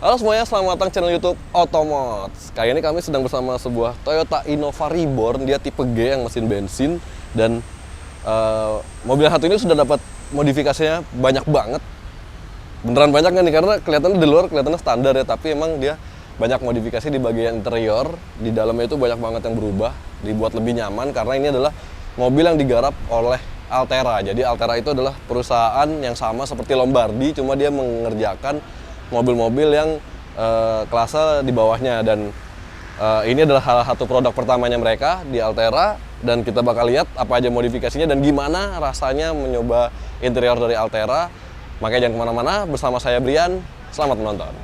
Halo semuanya, selamat datang channel YouTube Otomods. Kali ini kami sedang bersama sebuah Toyota Innova Reborn. Dia tipe G yang mesin bensin. Dan mobil yang satu ini sudah dapat modifikasinya banyak banget. Beneran banyak kan nih, karena kelihatannya di luar kelihatannya standar ya. Tapi emang dia banyak modifikasi di bagian interior. Di dalamnya itu banyak banget yang berubah, dibuat lebih nyaman. Karena ini adalah mobil yang digarap oleh Altera. Jadi Altera itu adalah perusahaan yang sama seperti Lombardi, cuma dia mengerjakan mobil-mobil yang kelasnya di bawahnya. Dan ini adalah salah satu produk pertamanya mereka di Altera. Dan kita bakal lihat apa aja modifikasinya dan gimana rasanya mencoba interior dari Altera. Makanya jangan kemana-mana, bersama saya Brian, selamat menonton.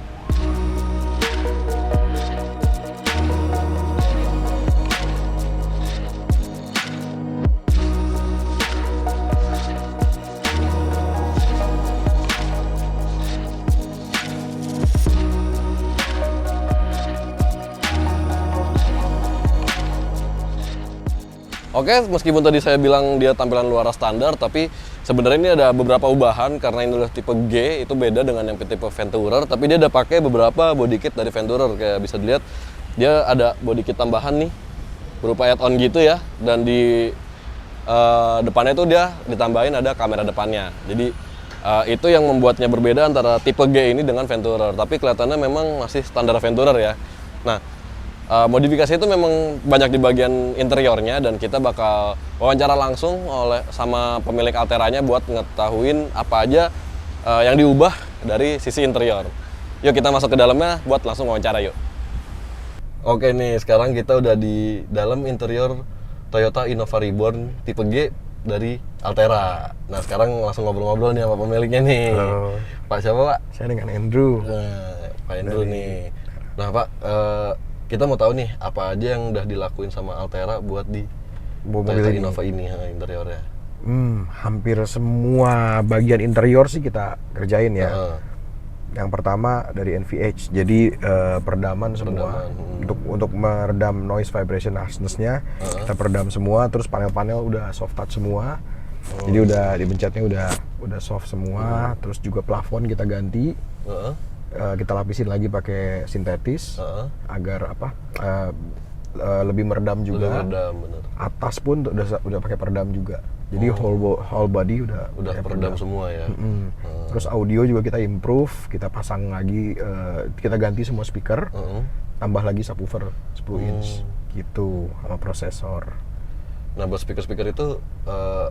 Oke, meskipun tadi saya bilang dia tampilan luar standar, tapi sebenarnya ini ada beberapa ubahan karena ini adalah tipe G, itu beda dengan yang tipe Venturer, tapi dia ada pakai beberapa body kit dari Venturer. Kayak bisa dilihat, dia ada body kit tambahan nih, berupa add-on gitu ya, dan di depannya itu dia ditambahin ada kamera depannya. Jadi itu yang membuatnya berbeda antara tipe G ini dengan Venturer, tapi kelihatannya memang masih standar Venturer ya. Nah, modifikasi itu memang banyak di bagian interiornya dan kita bakal wawancara langsung sama pemilik Alteranya buat ngetahuin apa aja yang diubah dari sisi interior. Yuk kita masuk ke dalamnya buat langsung wawancara yuk. Oke nih, sekarang kita udah di dalam interior Toyota Innova Reborn tipe G dari Altera. Nah sekarang langsung ngobrol-ngobrol nih sama pemiliknya nih. Halo. Pak siapa Pak? Saya dengan Andrew. Nah, Pak Andrew nih. Nah Pak, kita mau tahu nih apa aja yang udah dilakuin sama Altera buat di Toyota Innova ini interiornya. Hampir semua bagian interior sih kita kerjain ya. Yang pertama dari NVH, jadi peredaman semua. Untuk meredam noise vibration harshness-nya, kita peredam semua. Terus panel-panel udah soft touch semua. Jadi udah dipencetnya udah soft semua. Terus juga plafon kita ganti. Kita lapisin lagi pakai sintetis agar lebih meredam juga. Lebih meredam, bener. Atas pun udah pakai peredam juga. Jadi whole body udah peredam semua ya. Terus audio juga kita improve, kita pasang lagi, kita ganti semua speaker, tambah lagi subwoofer 10 inch gitu sama prosesor. Nah buat speaker itu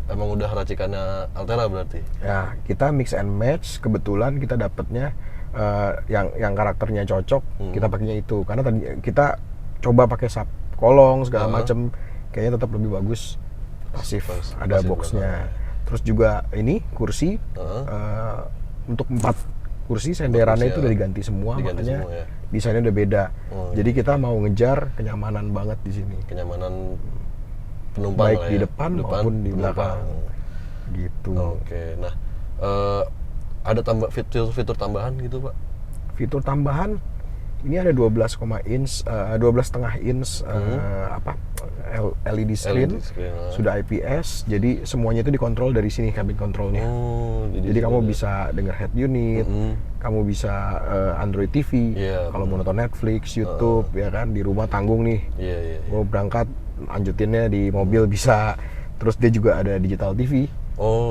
emang udah racikannya Altera berarti? Ya, kita mix and match. Kebetulan kita dapetnya yang karakternya cocok, kita pakainya itu. Karena tadi kita coba pakai sub kolong segala macem, kayaknya tetap lebih bagus pasif ada boxnya. Terus juga ini kursi untuk 4 kursi senderannya itu udah diganti semua, makanya semua, ya? Desainnya udah beda. Jadi kita mau ngejar kenyamanan banget di sini. Kenyamanan penumpang baik di depan maupun di belakang. Gitu. Oke, nah ada fitur tambahan gitu Pak? Fitur tambahan ini ada 12,5 inch LED screen, sudah IPS, jadi semuanya itu dikontrol dari sini kabin kontrolnya. Jadi kamu bisa denger head unit, kamu bisa Android TV, kalau mau nonton Netflix, YouTube, ya kan, di rumah tanggung nih. Mau berangkat lanjutinnya di mobil bisa. Terus dia juga ada digital TV.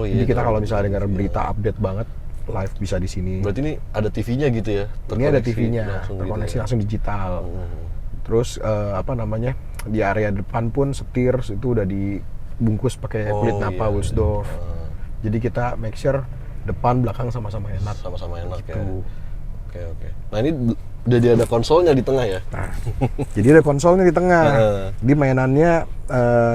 Jadi kita kalau misalnya denger berita update banget live bisa di sini. Berarti ini ada TV-nya gitu ya? Ini ada TV-nya, terkoneksi langsung digital. Terus di area depan pun setir itu udah dibungkus pakai kulit napa Wulsdorf. Jadi kita make sure depan belakang sama-sama enak. Sama-sama enak gitu. Ya. Oke. Nah ini udah ada konsolnya di tengah ya? Nah, jadi ada konsolnya di tengah. Di mainannya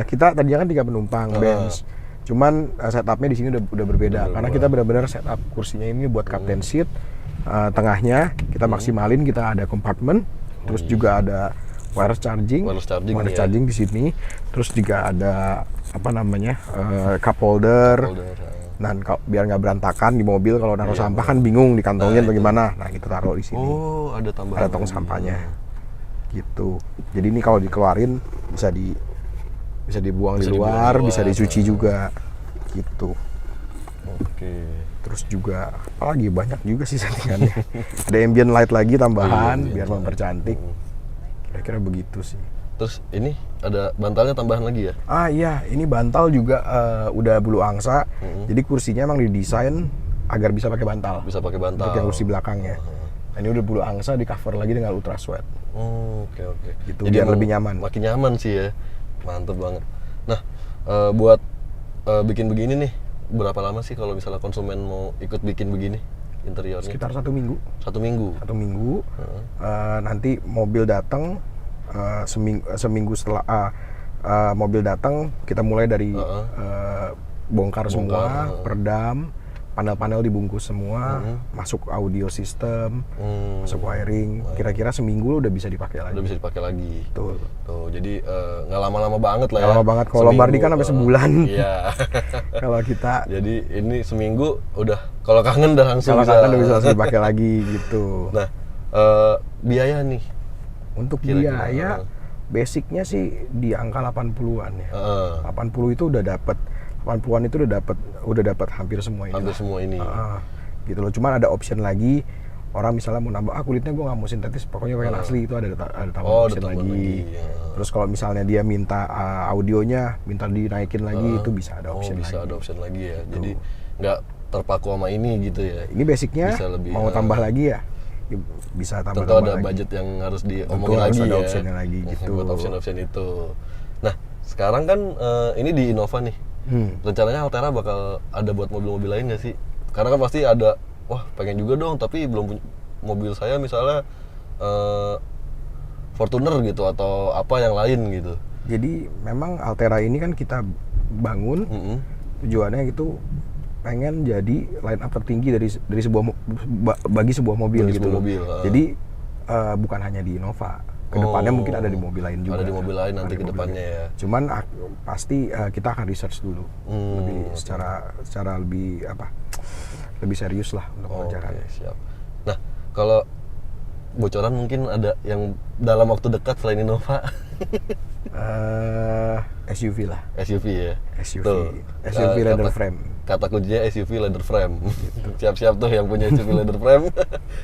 kita tadinya kan 3 penumpang Benz. Cuman setupnya di sini udah berbeda karena kita benar-benar setup kursinya ini buat captain seat, tengahnya kita maksimalin, kita ada kompartemen, terus juga ada wireless charging di sini, terus juga ada cup holder. Dan biar nggak berantakan di mobil, kalau naruh sampah kan bingung dikantongin bagaimana. Nah kita taruh di sini. Ada tambahan. Ada tong sampahnya. Gitu. Jadi ini kalau dikeluarin bisa dibuang di luar, bisa dicuci juga gitu. Oke. Terus juga apalagi banyak juga sih settingannya. Ada ambient light lagi tambahan biar mempercantik. Kira-kira begitu sih. Terus ini ada bantalnya tambahan lagi ya? Ah iya, ini bantal juga udah bulu angsa. Jadi kursinya emang didesain agar bisa pakai bantal. Bisa pakai bantal. Untuk yang kursi belakangnya. Nah, ini udah bulu angsa di cover lagi dengan ultra sweat. Oh, oke. Gitu, biar lebih nyaman. Makin nyaman sih ya. Mantep banget. Nah, buat bikin begini nih, berapa lama sih kalau misalnya konsumen mau ikut bikin begini interiornya? Sekitar 1 minggu. 1 minggu. 1 minggu. Nanti mobil datang seminggu setelah mobil datang, kita mulai dari bongkar semua, peredam, panel-panel dibungkus semua, masuk audio system, masuk wiring. Kira-kira seminggu udah bisa dipakai lagi. Udah bisa dipakai lagi. Betul. Tuh, jadi nggak lama-lama banget lah ya. Lama banget. Kalau Lombardi kan sampai sebulan. Iya. Kalau kita, jadi ini seminggu udah, kalau kangen udah langsung kalau bisa. kangen udah bisa langsung dipakai lagi gitu. Nah, biaya nih. Untuk Kira-kira, biaya, basicnya sih di angka 80-an ya. 80 itu udah dapat, 80-an itu udah dapat hampir semua ini. Hampir semua ini. Gitu loh. Cuman ada option lagi. Orang misalnya mau nambah, kulitnya gue nggak mau sintetis, pokoknya pengen asli, itu ada tambah option lagi. Terus kalau misalnya dia minta audionya, minta dinaikin lagi, itu bisa ada option lagi. Bisa ada option lagi ya. Jadi nggak terpaku sama ini gitu ya. Ini basicnya, mau tambah lagi ya, bisa tambah tentu ada lagi. Budget yang harus diomongin Tentu lagi harus ada ya. optionnya lagi gitu. Buat option-option itu. Nah, sekarang kan ini di Innova nih. Rencananya Altera bakal ada buat mobil-mobil lain nggak sih? Karena kan pasti ada, wah pengen juga dong, tapi belum punya mobil saya misalnya Fortuner gitu atau apa yang lain gitu. Jadi memang Altera ini kan kita bangun, tujuannya itu pengen jadi line up tertinggi dari bagi sebuah mobil Bagi gitu sebuah loh. mobil, Jadi bukan hanya di Innova, kedepannya mungkin ada di mobil lain juga. Ada di mobil lain nanti kedepannya ya. Cuman pasti kita akan research dulu, lebih secara lebih lebih serius lah untuk mengerjakan. Siap. Nah, kalau bocoran mungkin ada yang dalam waktu dekat selain Innova? SUV lah. SUV ya. SUV. Tuh, SUV leather frame. Kata kuncinya SUV leather frame. Siap-siap tuh yang punya SUV leather frame.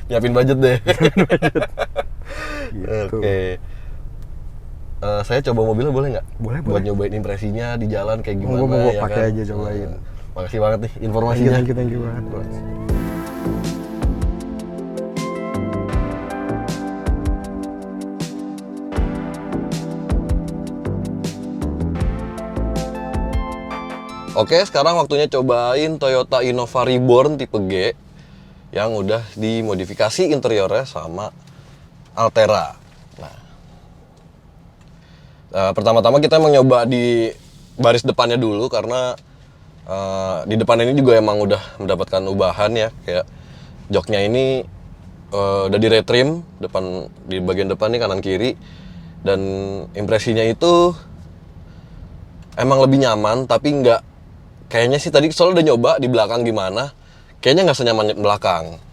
Nyiapin budget deh. Gitu. Oke. Saya coba mobilnya boleh nggak? Boleh. Buat nyobain impresinya di jalan kayak gimana Mau ya pakai kan? aja, cobain. Makasih banget nih informasinya. Thank you banget, Bos. Oke, sekarang waktunya cobain Toyota Innova Reborn tipe G yang udah dimodifikasi interiornya sama Altera. Nah, pertama-tama kita emang nyoba di baris depannya dulu karena di depan ini juga emang udah mendapatkan ubahan ya, kayak joknya ini udah di retrim depan, di bagian depan nih kanan kiri, dan impresinya itu emang lebih nyaman, tapi nggak, kayaknya sih tadi soalnya udah nyoba di belakang gimana, kayaknya nggak senyaman belakang.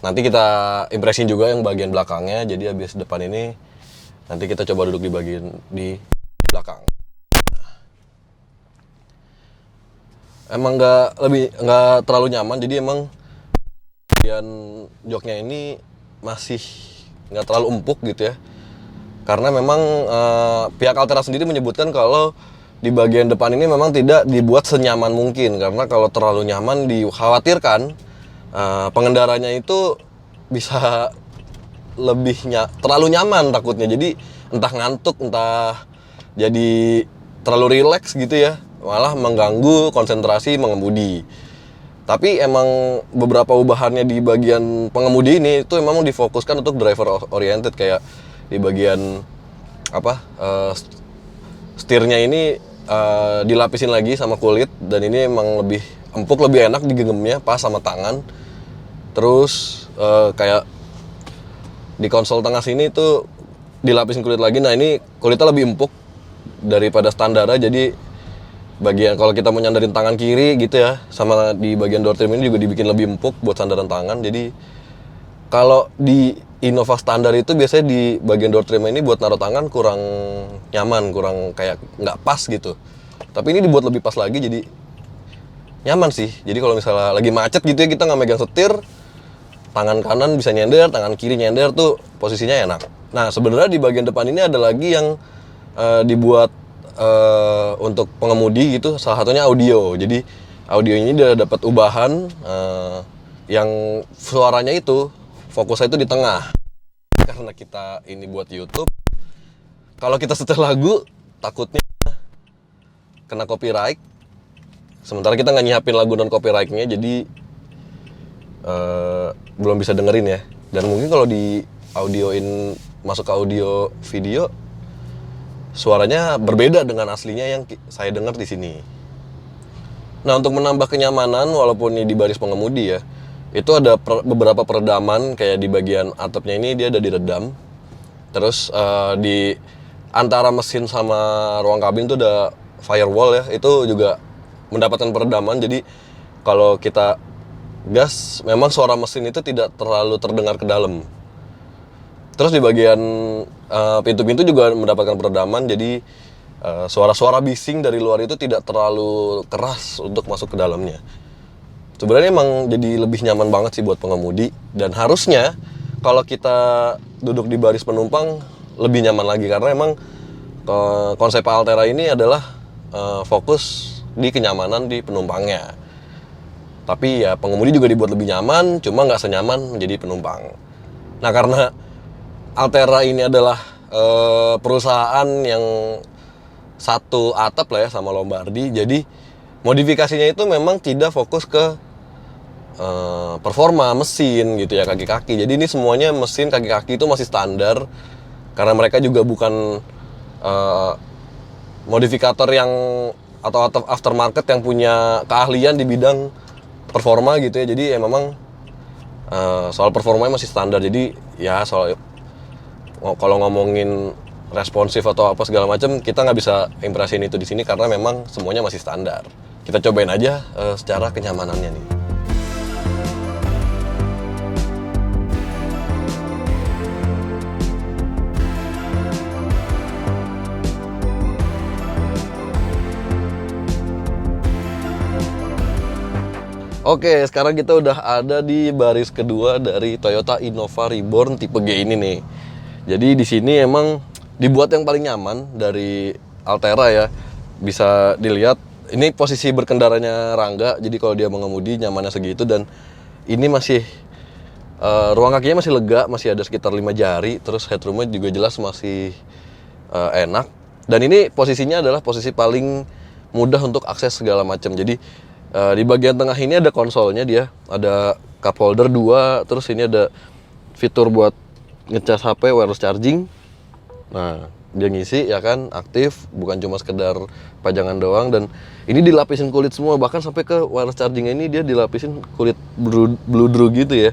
Nanti kita impresin juga yang bagian belakangnya, jadi habis depan ini nanti kita coba duduk di bagian di belakang. Emang nggak terlalu nyaman, jadi emang bagian joknya ini masih nggak terlalu empuk gitu ya. Karena memang pihak Altera sendiri menyebutkan kalau di bagian depan ini memang tidak dibuat senyaman mungkin, karena kalau terlalu nyaman dikhawatirkan pengendaranya itu bisa terlalu nyaman takutnya, jadi entah ngantuk, entah jadi terlalu rileks gitu ya, malah mengganggu konsentrasi mengemudi. Tapi emang beberapa ubahannya di bagian pengemudi ini itu memang difokuskan untuk driver oriented, kayak di bagian setirnya ini dilapisin lagi sama kulit, dan ini emang lebih empuk, lebih enak digenggamnya pas sama tangan. Terus kayak di konsol tengah sini tuh dilapisin kulit lagi. Nah, ini kulitnya lebih empuk daripada standarnya, jadi bagian kalau kita mau nyandarin tangan kiri gitu ya, sama di bagian door trim ini juga dibikin lebih empuk buat sandaran tangan. Jadi kalau di Innova standar itu biasanya di bagian door trim ini buat naruh tangan kurang nyaman, kurang kayak nggak pas gitu. Tapi ini dibuat lebih pas lagi, jadi nyaman sih. Jadi kalau misalnya lagi macet gitu ya, kita nggak megang setir, tangan kanan bisa nyender, tangan kiri nyender tuh posisinya enak. Nah sebenarnya di bagian depan ini ada lagi yang dibuat untuk pengemudi gitu, salah satunya audio. Jadi audio ini udah dapat ubahan yang suaranya itu fokusnya itu di tengah. Karena kita ini buat YouTube, kalau kita setel lagu takutnya kena copyright. Sementara kita nggak nyiapin lagu non copyrightnya, jadi belum bisa dengerin ya. Dan mungkin kalau di audioin masuk ke audio video, suaranya berbeda dengan aslinya yang saya dengar di sini. Nah untuk menambah kenyamanan walaupun ini di baris pengemudi ya, itu ada beberapa peredaman kayak di bagian atapnya ini dia ada diredam. Terus di antara mesin sama ruang kabin tuh ada firewall ya, itu juga mendapatkan peredaman. Jadi kalau kita gas, memang suara mesin itu tidak terlalu terdengar ke dalam. Terus di bagian pintu-pintu juga mendapatkan peredaman, jadi suara-suara bising dari luar itu tidak terlalu keras untuk masuk ke dalamnya. Sebenarnya emang jadi lebih nyaman banget sih buat pengemudi, dan harusnya kalau kita duduk di baris penumpang lebih nyaman lagi, karena emang konsep Altera ini adalah fokus di kenyamanan di penumpangnya. Tapi ya pengemudi juga dibuat lebih nyaman, cuma nggak senyaman menjadi penumpang. Nah karena Altera ini adalah perusahaan yang satu atap lah ya sama Lombardi, jadi modifikasinya itu memang tidak fokus ke performa mesin gitu ya, kaki-kaki. Jadi ini semuanya mesin kaki-kaki itu masih standar, karena mereka juga bukan modifikator yang atau aftermarket yang punya keahlian di bidang performa gitu ya. Jadi ya memang soal performanya masih standar. Jadi ya soal kalau ngomongin responsif atau apa segala macam, kita nggak bisa impresiin itu di sini karena memang semuanya masih standar. Kita cobain aja secara kenyamanannya nih. Oke, sekarang kita udah ada di baris kedua dari Toyota Innova Reborn tipe G ini nih. Jadi di sini emang dibuat yang paling nyaman dari Altera ya. Bisa dilihat ini posisi berkendaranya Rangga. Jadi kalau dia mengemudi nyamannya segitu, dan ini masih ruang kakinya masih lega, masih ada sekitar 5 jari. Terus headroomnya juga jelas masih enak. Dan ini posisinya adalah posisi paling mudah untuk akses segala macam. Jadi di bagian tengah ini ada konsolnya, dia ada cup holder 2, terus ini ada fitur buat ngecas HP wireless charging. Nah, dia ngisi ya kan, aktif, bukan cuma sekedar pajangan doang. Dan ini dilapisin kulit semua, bahkan sampai ke wireless charging ini dia dilapisin kulit bludru gitu ya.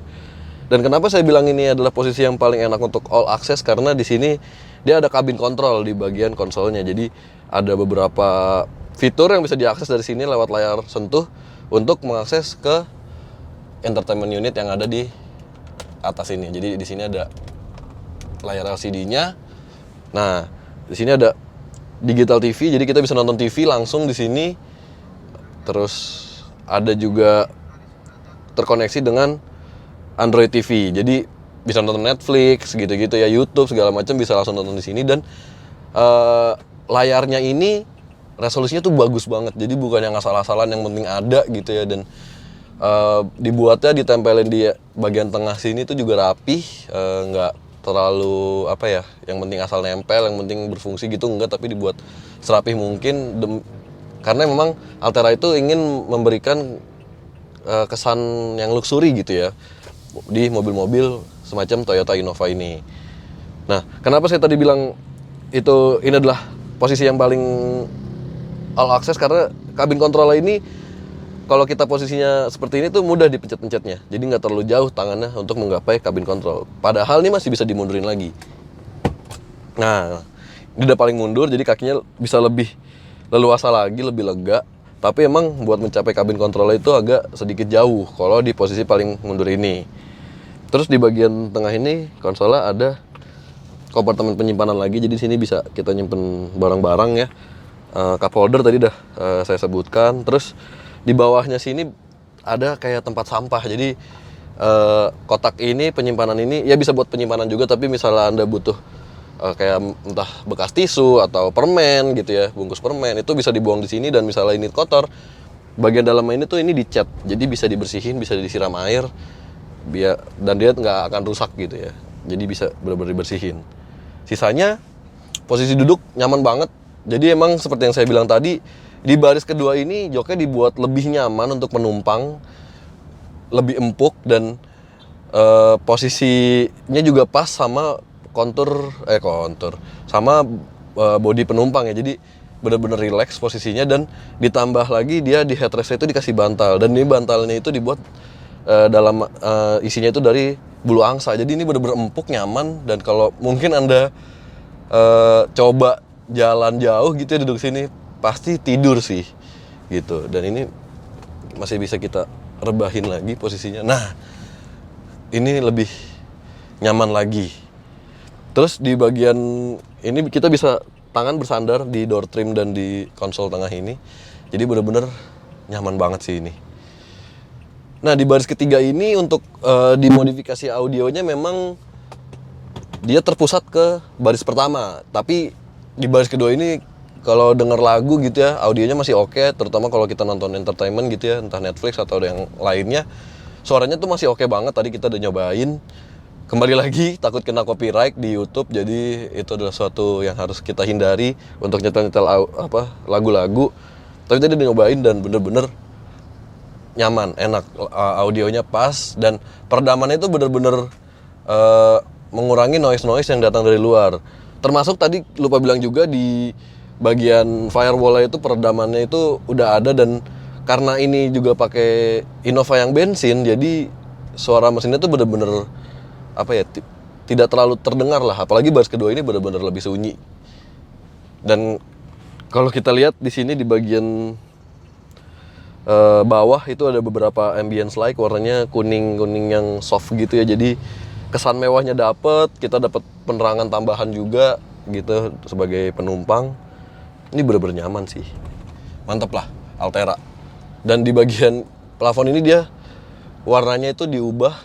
Dan kenapa saya bilang ini adalah posisi yang paling enak untuk all access, karena di sini dia ada kabin kontrol di bagian konsolnya. Jadi ada beberapa fitur yang bisa diakses dari sini lewat layar sentuh untuk mengakses ke entertainment unit yang ada di atas ini. Jadi di sini ada layar LCD-nya. Nah, di sini ada digital TV, jadi kita bisa nonton TV langsung di sini. Terus ada juga terkoneksi dengan Android TV. Jadi bisa nonton Netflix gitu-gitu ya, YouTube segala macam bisa langsung nonton di sini. Dan layarnya ini resolusinya tuh bagus banget, jadi bukan yang asal-asalan yang penting ada gitu ya. Dan dibuatnya ditempelin di bagian tengah sini tuh juga rapih, nggak terlalu apa ya, yang penting asal nempel, yang penting berfungsi gitu, enggak, tapi dibuat serapih mungkin karena memang Altera itu ingin memberikan kesan yang luxury gitu ya di mobil-mobil semacam Toyota Innova ini. Nah, kenapa saya tadi bilang ini adalah posisi yang paling all access, karena kabin kontrol ini kalau kita posisinya seperti ini tuh mudah dipencet-pencetnya. Jadi nggak terlalu jauh tangannya untuk menggapai kabin kontrol. Padahal ini masih bisa dimundurin lagi. Nah, ini udah paling mundur, jadi kakinya bisa lebih leluasa lagi, lebih lega. Tapi emang buat mencapai kabin kontrol itu agak sedikit jauh kalau di posisi paling mundur ini. Terus di bagian tengah ini konsolnya ada kompartemen penyimpanan lagi, jadi sini bisa kita nyimpen barang-barang ya. Cup holder tadi udah saya sebutkan. Terus di bawahnya sini ada kayak tempat sampah. Jadi kotak ini, penyimpanan ini ya bisa buat penyimpanan juga, tapi misalnya Anda butuh kayak entah bekas tisu atau permen gitu ya, bungkus permen, itu bisa dibuang di sini. Dan misalnya ini kotor, bagian dalam ini tuh ini dicat, jadi bisa dibersihin, bisa disiram air, dan dia nggak akan rusak gitu ya. Jadi bisa benar-benar dibersihin. Sisanya posisi duduk nyaman banget. Jadi emang seperti yang saya bilang tadi, di baris kedua ini joknya dibuat lebih nyaman untuk penumpang, lebih empuk, dan posisinya juga pas sama kontur sama bodi penumpang ya. Jadi benar-benar relax posisinya, dan ditambah lagi dia di headrest itu dikasih bantal, dan ini bantalnya itu dibuat dalam isinya itu dari bulu angsa. Jadi ini benar-benar empuk, nyaman, dan kalau mungkin Anda coba jalan jauh gitu ya duduk sini, pasti tidur sih gitu. Dan ini masih bisa kita rebahin lagi posisinya. Nah, ini lebih nyaman lagi. Terus di bagian ini kita bisa tangan bersandar di door trim dan di konsol tengah ini. Jadi benar-benar nyaman banget sih ini. Nah, di baris ketiga ini untuk dimodifikasi audionya memang dia terpusat ke baris pertama. Tapi di baris kedua ini kalau denger lagu gitu ya, audionya masih oke, terutama kalau kita nonton entertainment gitu ya, entah Netflix atau yang lainnya. Suaranya tuh masih oke banget, tadi kita udah nyobain. Kembali lagi, takut kena copyright di YouTube, jadi itu adalah suatu yang harus kita hindari untuk nyetel-nyetel lagu-lagu. Tapi tadi udah nyobain dan bener-bener nyaman, enak, audionya pas, dan peredamannya itu bener-bener mengurangi noise-noise yang datang dari luar. Termasuk tadi lupa bilang juga di bagian firewall-nya itu peredamannya itu udah ada, dan karena ini juga pakai Innova yang bensin, jadi suara mesinnya tuh bener-bener tidak terlalu terdengar lah. Apalagi baris kedua ini bener-bener lebih sunyi. Dan kalau kita lihat di sini di bagian bawah itu ada beberapa ambience light, warnanya kuning yang soft gitu ya. Jadi kesan mewahnya dapet, kita dapat penerangan tambahan juga gitu sebagai penumpang. Ini bener-bener nyaman sih, mantep lah Altera. Dan di bagian plafon ini dia warnanya itu diubah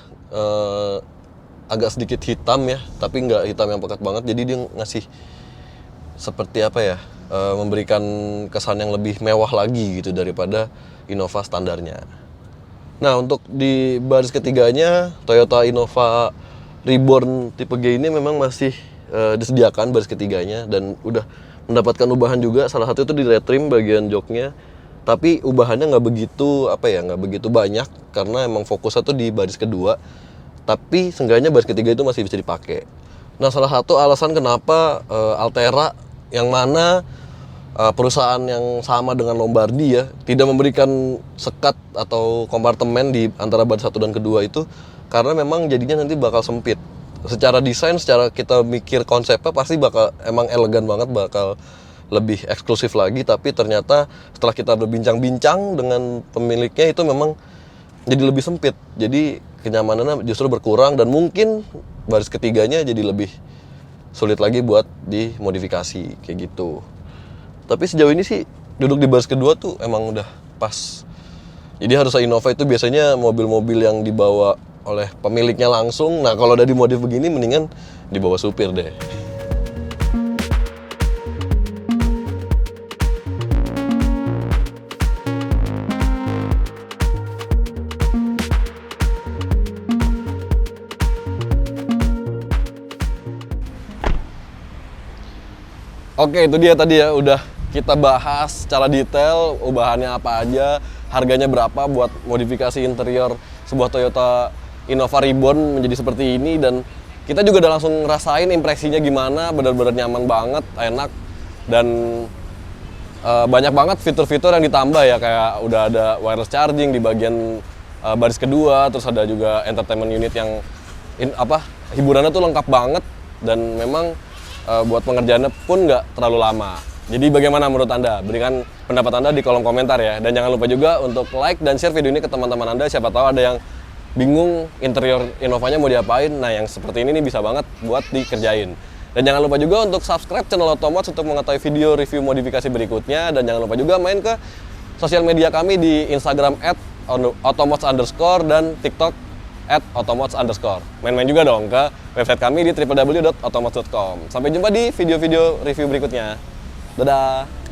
agak sedikit hitam ya, tapi nggak hitam yang pekat banget. Jadi dia ngasih seperti memberikan kesan yang lebih mewah lagi gitu daripada Innova standarnya. Nah, untuk di baris ketiganya Toyota Innova Reborn tipe G ini memang masih disediakan baris ketiganya, dan udah mendapatkan ubahan juga. Salah satu itu di retrim bagian joknya, tapi ubahannya nggak begitu banyak karena emang fokusnya tuh di baris kedua. Tapi seenggaknya baris ketiga itu masih bisa dipakai. Nah, salah satu alasan kenapa Altera, yang mana perusahaan yang sama dengan Lombardi ya, tidak memberikan sekat atau kompartemen di antara baris satu dan kedua itu, karena memang jadinya nanti bakal sempit. Secara desain, secara kita mikir konsepnya pasti bakal emang elegan banget, bakal lebih eksklusif lagi. Tapi ternyata setelah kita berbincang-bincang dengan pemiliknya, itu memang jadi lebih sempit. Jadi kenyamanannya justru berkurang, dan mungkin baris ketiganya jadi lebih sulit lagi buat dimodifikasi kayak gitu. Tapi sejauh ini sih duduk di baris kedua tuh emang udah pas. Jadi harusnya Innova itu biasanya mobil-mobil yang dibawa oleh pemiliknya langsung. Nah, kalau udah dimodif begini mendingan dibawa supir deh. Oke, itu dia tadi ya, udah kita bahas secara detail ubahannya apa aja, harganya berapa buat modifikasi interior sebuah Toyota Innova Reborn menjadi seperti ini. Dan kita juga udah langsung ngerasain impresinya gimana, benar-benar nyaman banget, enak, dan banyak banget fitur-fitur yang ditambah ya, kayak udah ada wireless charging di bagian baris kedua, terus ada juga entertainment unit yang hiburannya tuh lengkap banget, dan memang buat pengerjaannya pun nggak terlalu lama. Jadi bagaimana menurut Anda? Berikan pendapat Anda di kolom komentar ya. Dan jangan lupa juga untuk like dan share video ini ke teman-teman Anda. Siapa tahu ada yang bingung interior Innovanya mau diapain. Nah, yang seperti ini nih bisa banget buat dikerjain. Dan jangan lupa juga untuk subscribe channel Otomods untuk mengetahui video review modifikasi berikutnya. Dan jangan lupa juga main ke sosial media kami di Instagram @automods_ dan TikTok @automods_. Main-main juga dong ke website kami di www.automods.com. Sampai jumpa di video-video review berikutnya. Dadah!